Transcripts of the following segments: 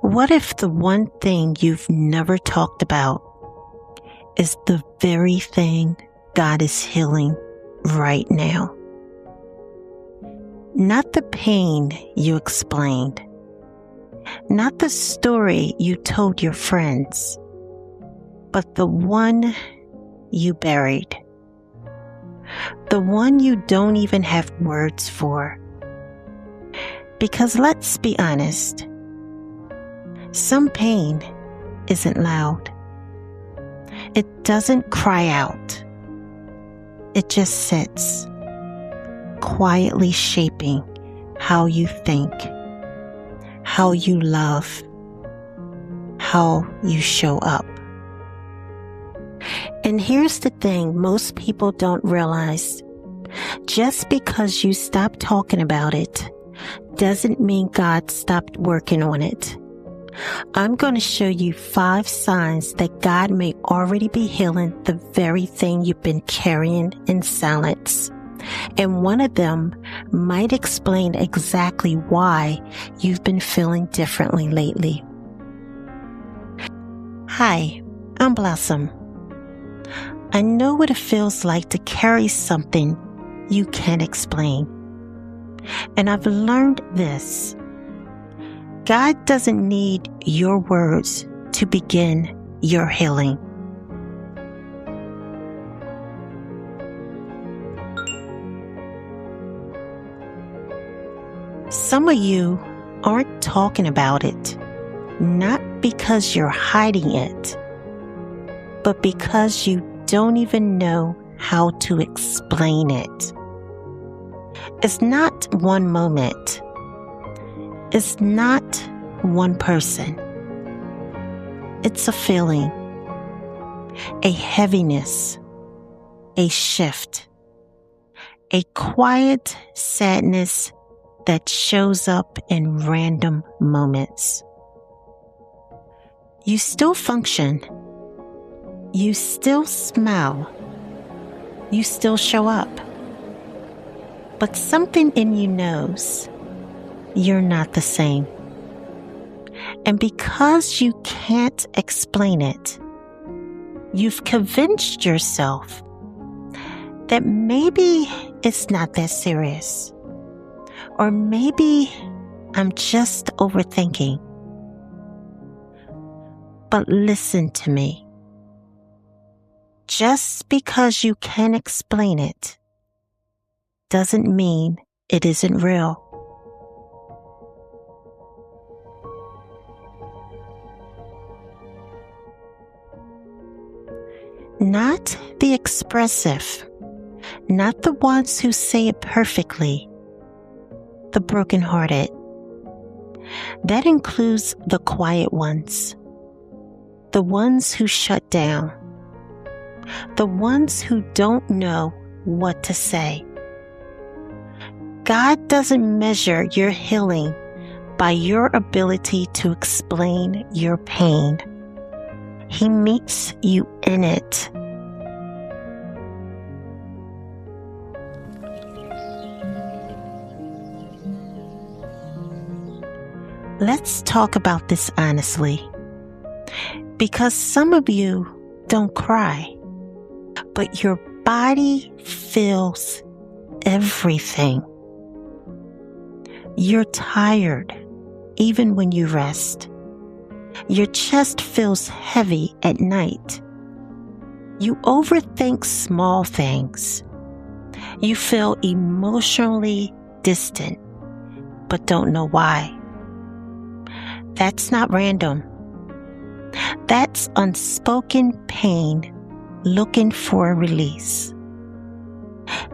What if the one thing you've never talked about is the very thing God is healing right now? Not the pain you explained, not the story you told your friends, but the one you buried, the one you don't even have words for. Because let's be honest, some pain isn't loud. It doesn't cry out. It just sits, quietly shaping how you think, how you love, how you show up. And here's the thing most people don't realize. Just because you stop talking about it doesn't mean God stopped working on it. I'm going to show you 5 signs that God may already be healing the very thing you've been carrying in silence. And one of them might explain exactly why you've been feeling differently lately. Hi, I'm Blossom. I know what it feels like to carry something you can't explain. And I've learned this. God doesn't need your words to begin your healing. Some of you aren't talking about it, not because you're hiding it, but because you don't even know how to explain it. It's not one moment. It's not one person. It's a feeling, a heaviness, a shift, a quiet sadness that shows up in random moments. You still function. You still smile. You still show up. But something in you knows you're not the same. And because you can't explain it, you've convinced yourself that maybe it's not that serious. Or maybe I'm just overthinking. But listen to me. Just because you can't explain it doesn't mean it isn't real. Not the expressive, not the ones who say it perfectly, the brokenhearted. That includes the quiet ones, the ones who shut down, the ones who don't know what to say. God doesn't measure your healing by your ability to explain your pain. He meets you in it. Let's talk about this honestly. Because some of you don't cry, but your body feels everything. You're tired, even when you rest. Your chest feels heavy at night. You overthink small things. You feel emotionally distant, but don't know why. That's not random. That's unspoken pain looking for a release.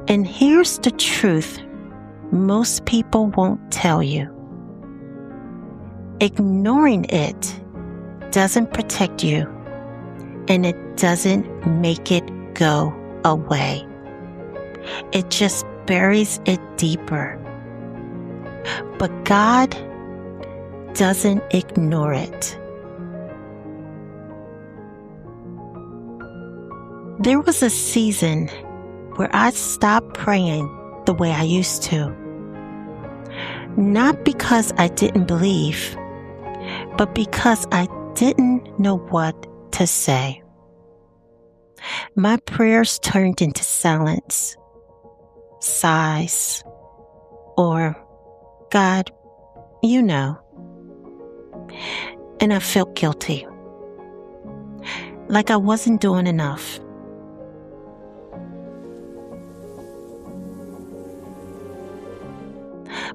And here's the truth most people won't tell you. Ignoring it doesn't protect you, and it doesn't make it go away. It just buries it deeper. But God doesn't ignore it. There was a season where I stopped praying the way I used to. Not because I didn't believe, but because I didn't know what to say. My prayers turned into silence, sighs, or God, you know. And I felt guilty, like I wasn't doing enough.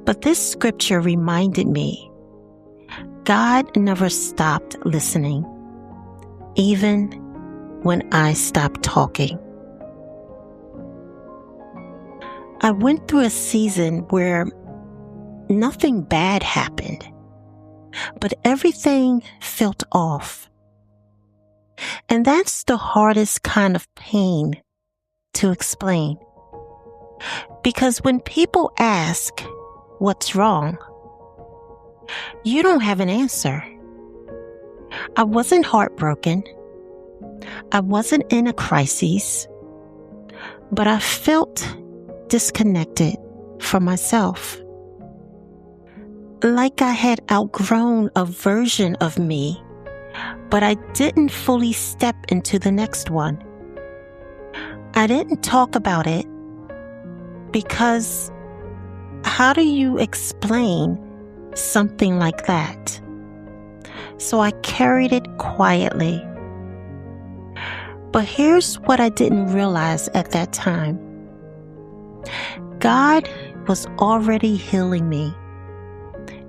But this scripture reminded me, God never stopped listening, even when I stopped talking. I went through a season where nothing bad happened, but everything felt off. And that's the hardest kind of pain to explain. Because when people ask, what's wrong? You don't have an answer. I wasn't heartbroken. I wasn't in a crisis, but I felt disconnected from myself. Like I had outgrown a version of me, but I didn't fully step into the next one. I didn't talk about it because how do you explain something like that? So I carried it quietly. But here's what I didn't realize at that time. God was already healing me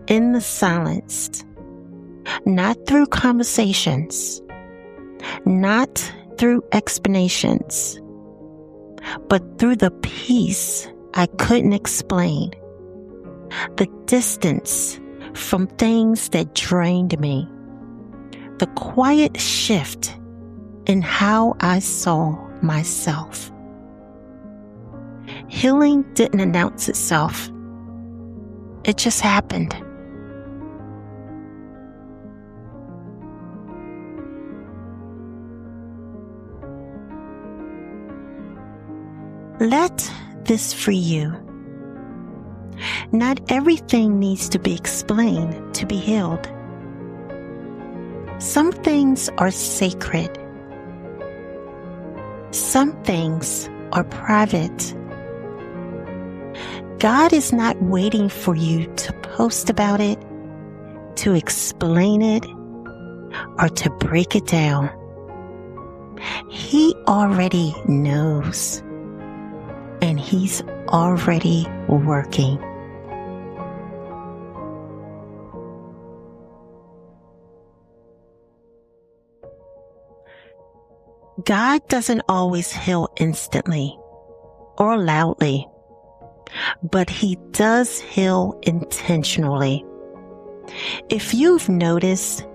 in the silence, not through conversations, not through explanations, but through the peace I couldn't explain, the distance from things that drained me, the quiet shift in how I saw myself. Healing didn't announce itself. It just happened. Let this free you. Not everything needs to be explained to be healed. Some things are sacred. Some things are private. God is not waiting for you to post about it, to explain it, or to break it down. He already knows, and He's already working. God doesn't always heal instantly or loudly, but He does heal intentionally. If you've noticed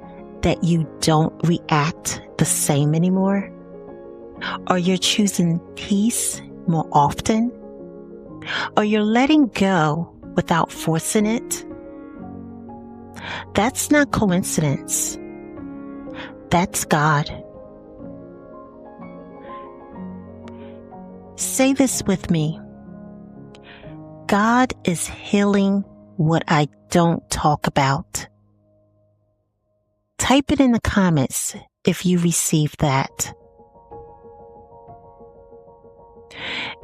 that you don't react the same anymore, or you're choosing peace more often, or you're letting go without forcing it, that's not coincidence. That's God. Say this with me. God is healing what I don't talk about. Type it in the comments if you receive that.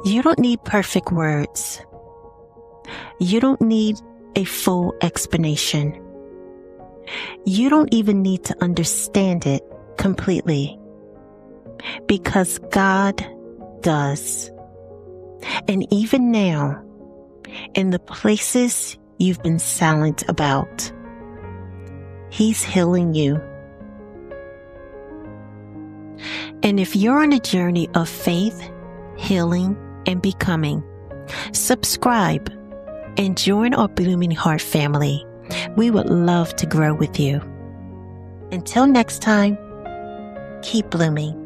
You don't need perfect words. You don't need a full explanation. You don't even need to understand it completely, because God does. And even now, in the places you've been silent about, He's healing you. And if you're on a journey of faith, healing, and becoming, subscribe and join our Blooming Heart family. We would love to grow with you. Until next time, keep blooming.